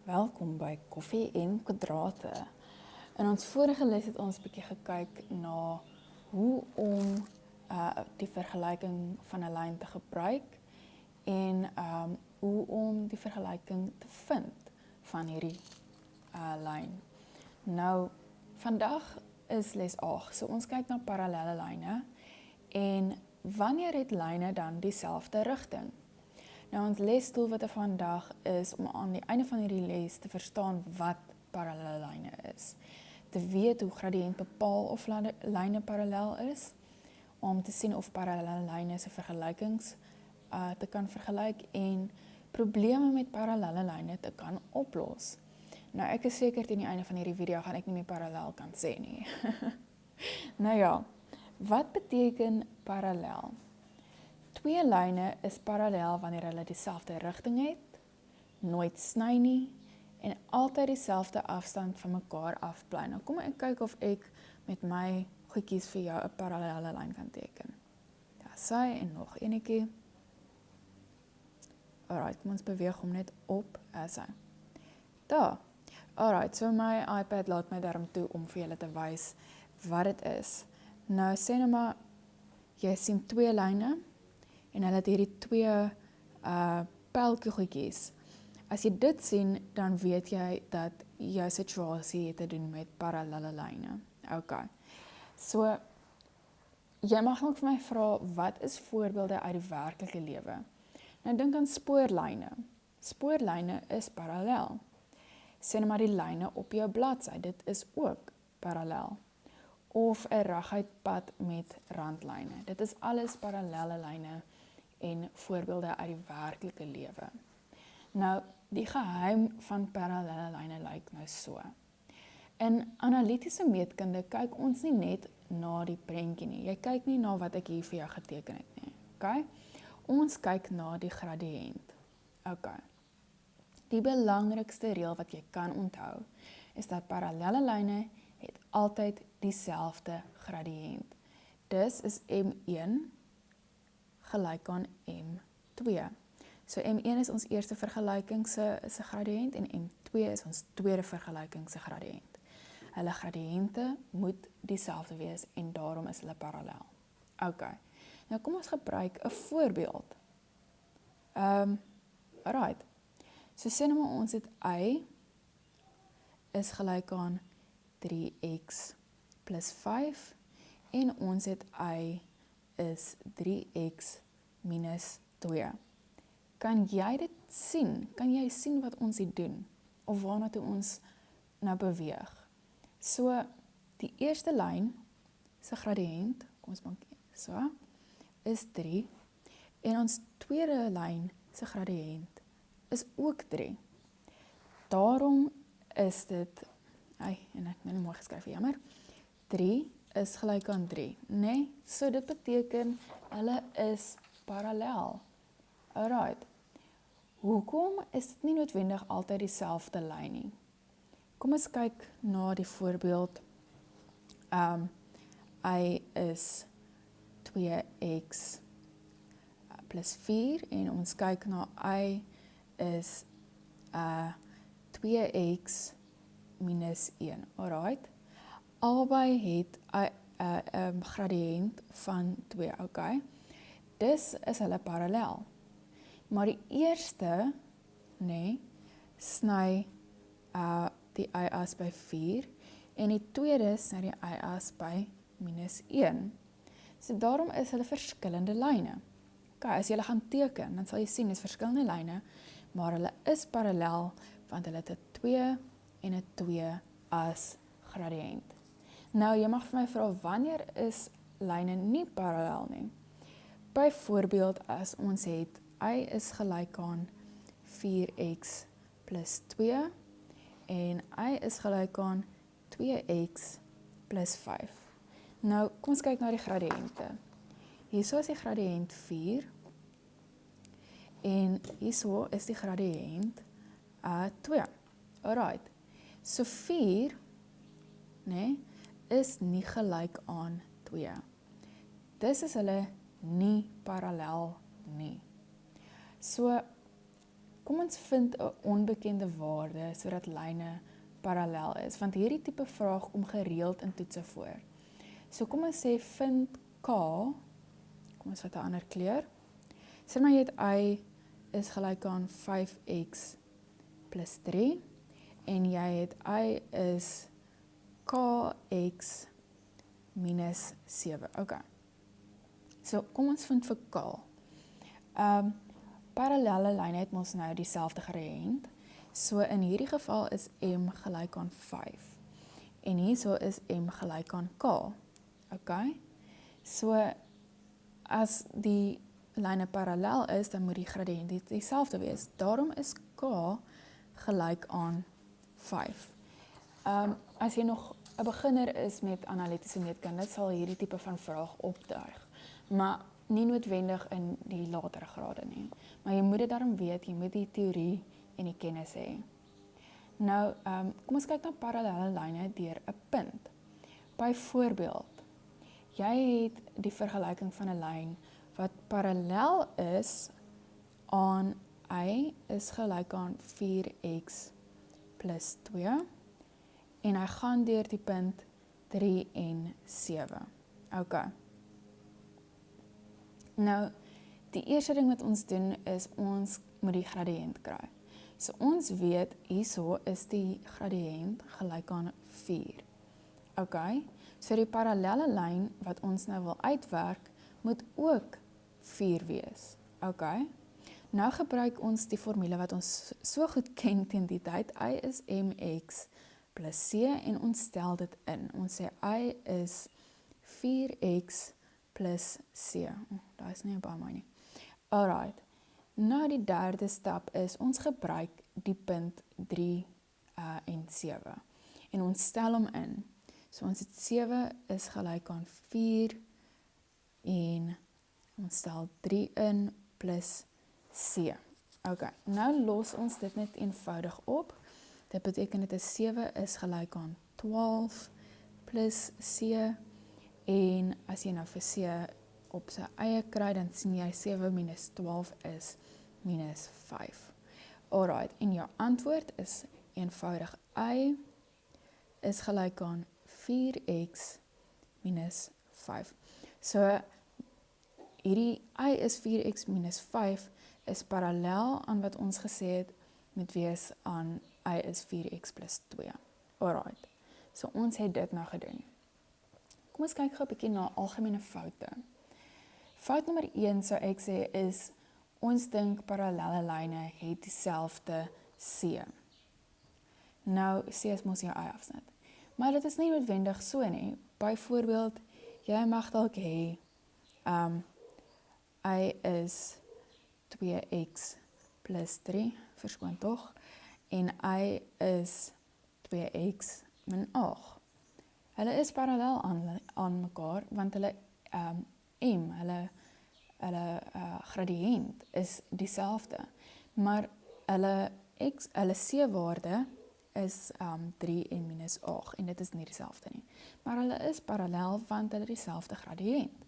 Welkom by Koffie en Kwadrate. In ons vorige les het ons 'n bietjie gekyk na hoe om die vergelyking van 'n lyn te gebruik en hoe om die vergelyking te vind van hierdie lyn. Nou, vandag is les 8, so ons kyk na parallelle lyne en wanneer het lyne dan dieselfde rigting? Nou, ons lesdoelwitte vandag is om aan die einde van hierdie les te verstaan wat parallelle lyne is. Te weet hoe gradiënt bepaal of lyne parallel is, om te sien of parallelle lyne se vergelykings te kan vergelyk en probleme met parallelle lyne te kan oplos. Nou, ek is seker teen die einde van hierdie video gaan ek nie meer parallel kan sê nie. Nou ja, wat beteken parallel? Twee lyne is parallel wanneer hulle dieselfde rigting het, nooit sny nie en altyd dieselfde afstand van mekaar af bly. Nou kom ek kyk of ek met my goedjies vir jou 'n parallelle lyn kan teken. Daar sy en nog enetjie. Alright, kom ons beweeg hom net op as hy. Daar. Alright, so my iPad laat my daarom toe om vir julle te wys wat dit is. Nou sê nou maar jy sien twee lyne en hulle het hierdie twee pyltjie-goedjies. As jy dit sien, dan weet jy dat jou situasie het te doen met parallelle lyne. OK. So, jy mag ook vir my vra, wat is voorbeelde uit die werklike lewe? Nou dink aan spoorlyne. Spoorlyne is parallel. Sê nou maar die lyne op jou bladsy, dit is ook parallel. Of 'n reguit pad met randlyne. Dit is alles parallelle lyne en voorbeelde uit die werklike lewe. Nou, die geheim van parallelle lyne lyk nou so. In analitiese meetkunde kyk ons nie net na die prentjie nie. Jy kyk nie na wat ek hier vir jou geteken het nie. OK? Ons kyk na die gradiënt. OK. Die belangrikste reël wat jy kan onthou is dat parallelle lyne het altyd dieselfde gradiënt. Dus is M1 gelyk aan M2. So M1 is ons eerste vergelyking se gradiënt en M2 is ons tweede vergelyking se gradiënt. Hulle gradiënte moet dieselfde wees en daarom is hulle parallel. OK. Nou kom ons gebruik 'n voorbeeld. Alright. So sê nou maar ons het y is gelyk aan 3x plus 5 en ons het y is 3x minus 2. Kan jy dit sien? Kan jy sien wat ons hier doen? Of waarna toe ons nou beweeg? So, die eerste lyn se gradiënt, kom ons maak so, is 3 en ons tweede lyn se gradiënt is ook 3. Daarom is dit, en ek nou nie mooi geskryf, jammer, 3 is gelyk aan 3, nee? So dit beteken, hulle is parallel. Alright, hoekom is dit nie noodwendig altyd dieselfde lyn nie? Kom ons kyk na die voorbeeld, y is 2x plus 4 en ons kyk na y is 2x minus 1, alright? Albei het 'n gradiënt van 2, OK? Dis is hulle parallel. Maar die eerste, nee, sny die y-as by 4 en die tweede sny die y-as by minus 1. So daarom is hulle verskillende lyne. OK, as jy gaan teken, dan sal jy sien is verskillende lyne, maar hulle is parallel want hulle het 'n 2 en 'n 2 as gradiënt. Nou, jy mag vir my vra, wanneer is lyne nie parallel nie? Byvoorbeeld, as ons het, y is gelyk aan 4x plus 2 en y is gelyk aan 2x plus 5. Nou, kom ons kyk na die gradiënte. Hierso is die gradiënt 4 en hierso is die gradiënt 2. Alright, so 4, nee, is nie gelyk aan 2. Dis is hulle nie parallel nie. So, kom ons vind 'n onbekende waarde sodat lyne parallel is, want hierdie tipe vraag kom gereeld in toetse voor. So kom ons sê vind K, kom ons vat 'n ander kleur. Sê maar jy het y is gelyk aan 5x plus 3 en jy het y is kx minus 7. Okay. So kom ons vind vir K. Parallelle lyne het ons nou dieselfde gradiënt. So in hierdie geval is m gelyk aan 5. En hierso is m gelyk aan k. Okay? So as die lyne parallel is, dan moet die gradiënt dieselfde wees. Daarom is k gelyk aan 5. As jy nog 'n beginner is met analitiese meetkunde, sal hierdie tipe van vraag opduig. Maar nie noodwendig in die latere grade nie. Maar jy moet dit daarom weet, jy moet die teorie en die kennis hê. Nou, kom ons kyk na parallelle lyne deur 'n punt. Byvoorbeeld, jy het die vergelyking van 'n lyn wat parallel is aan y is gelyk aan 4x plus 2 en hy gaan deur die punt 3 en 7. Okay. Nou, die eerste ding wat ons doen is ons moet die gradiënt kry. So ons weet hierso is die gradiënt gelyk aan 4. Okay? So die parallelle lyn wat ons nou wil uitwerk moet ook 4 wees. Okay? Nou gebruik ons die formule wat ons so goed ken teen die tyd. Y is mx plus c en ons stel dit in. Ons sê y is 4x plus c. Daar is nie baie mooi nie. Alright. Nou die derde stap is ons gebruik die punt 3 en 7. En ons stel hom in. So ons het 7 is gelyk aan 4 en ons stel 3 in plus c. Okay, nou los ons dit net eenvoudig op. Dit beteken dit is 7 is gelyk aan 12 plus c en as jy nou vir c op sy eie kry, dan sien jy 7 minus 12 is minus 5. Alright, en jou antwoord is eenvoudig y is gelyk aan 4x minus 5. So, hierdie y is 4x minus 5 is parallel aan wat ons gesê het met wees aan y is 4x plus 2. Alright, so ons het dit nou gedoen. Kom ons kyk gou 'n bietjie na algemene foute. Fout nommer 1 sou ek sê is, ons dink parallelle lyne het dieselfde c. Nou, c is mos jou y-afsnit. Maar dit is nie noodwendig so nie. Byvoorbeeld, jy mag dalk hê, y is 2x plus 3, verskoon tog, en y is 2x min 8. Hulle is parallel aan mekaar, want hulle hulle gradiënt is dieselfde, maar hulle c-waarde is 3 en minus 8, en dit is nie dieselfde nie. Maar hulle is parallel, want hulle dieselfde gradiënt.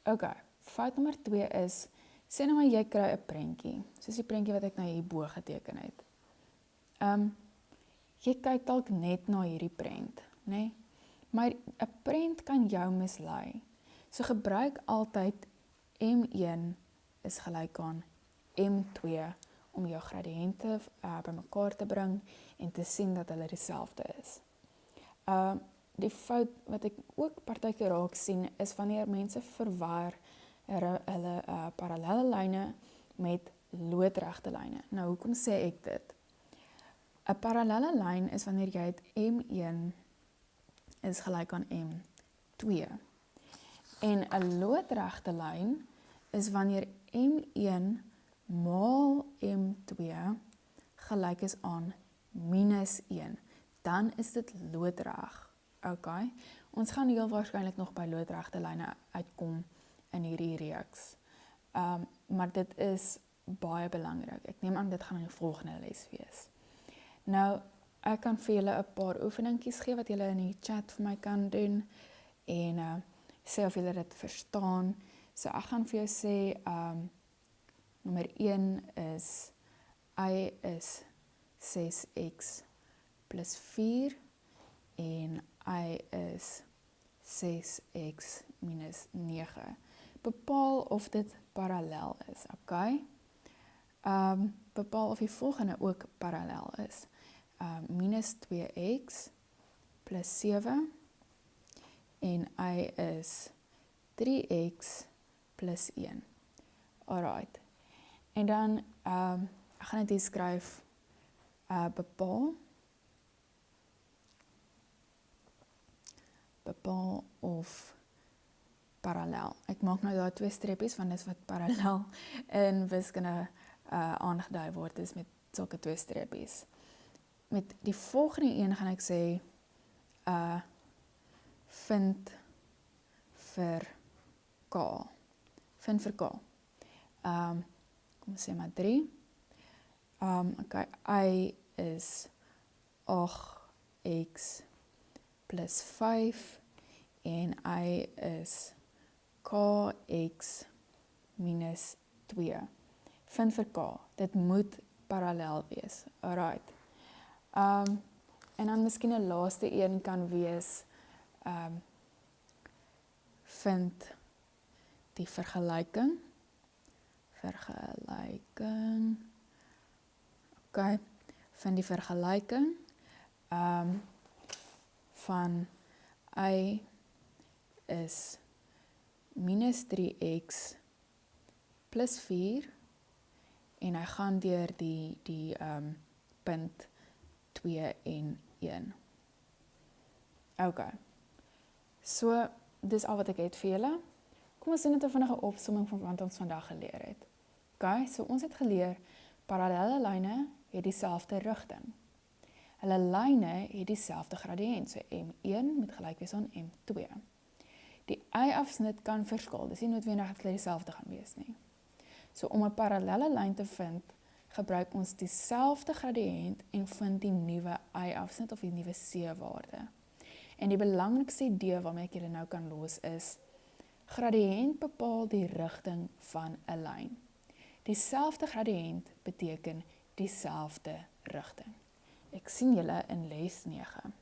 Ok, fout nommer 2 is, sê nou maar jy kry 'n prentjie, soos die prentjie wat ek nou hierbo geteken het. Jy kyk dalk net na hierdie prent, né? Maar 'n prent kan jou mislei. So gebruik altyd M1 is gelyk aan M2 om jou gradiënte bymekaar te bring en te sien dat hulle dieselfde is. Die fout wat ek ook partykeer raak sien is wanneer mense verwar hulle parallelle lyne met loodregte lyne. Nou, hoekom sê ek dit? 'n parallelle lyn is wanneer jy het M1 is gelyk aan M2. En 'n loodregte lyn is wanneer M1 maal M2 gelyk is aan minus 1. Dan is dit loodreg. Okay? Ons gaan heel waarskynlik nog by loodregte lyne uitkom in hierdie reeks. Maar dit is baie belangrik. Ek neem aan dit gaan in die volgende les wees. Nou, ek kan vir julle 'n paar oefeningkies gee wat julle in die chat vir my kan doen en sê of julle dit verstaan. So ek gaan vir jou sê, nommer 1 is y is 6x plus 4 en y is 6x minus 9. Bepaal of dit parallel is, okay? Bepaal of die volgende ook parallel is. Minus 2x plus 7 en y is 3x plus 1. Alright. En dan, ek gaan dit hier skryf, bepaal of parallel. Ek maak nou daar 2 streepies, want dit is wat parallel in wiskunde aangedui word, is met sulke 2 streepies. Met die volgende een gaan ek sê, vind vir k. Vind vir k. Kom ons sê maar 3. Okay, y is 8x plus 5 en y is kx minus 2. Vind vir k. Dit moet parallel wees. Alright. En dan miskien 'n laaste een kan wees, vind die vergelyking. Okay. Vind die vergelyking van y is minus 3x plus 4 en hy gaan deur die punt 2 en 1. Okay. So, dis al wat ek het vir julle. Kom ons doen net 'n vinnige opsomming van wat ons vandag geleer het. Okay, so ons het geleer, parallelle lyne het dieselfde rigting. Hulle lyne het dieselfde gradiënt, so M1 moet gelyk wees aan M2. Die y-afsnit kan verskil, dis nie noodwendig dat hulle dieselfde gaan wees nie. So om 'n parallelle lyn te vind, gebruik ons dieselfde gradiënt en vind die nuwe y-afsnit of die nuwe c-waarde. En die belangrikste idee waarmee ek julle nou kan los is, gradiënt bepaal die rigting van 'n lyn. Dieselfde gradiënt beteken dieselfde rigting. Ek sien julle in les 9.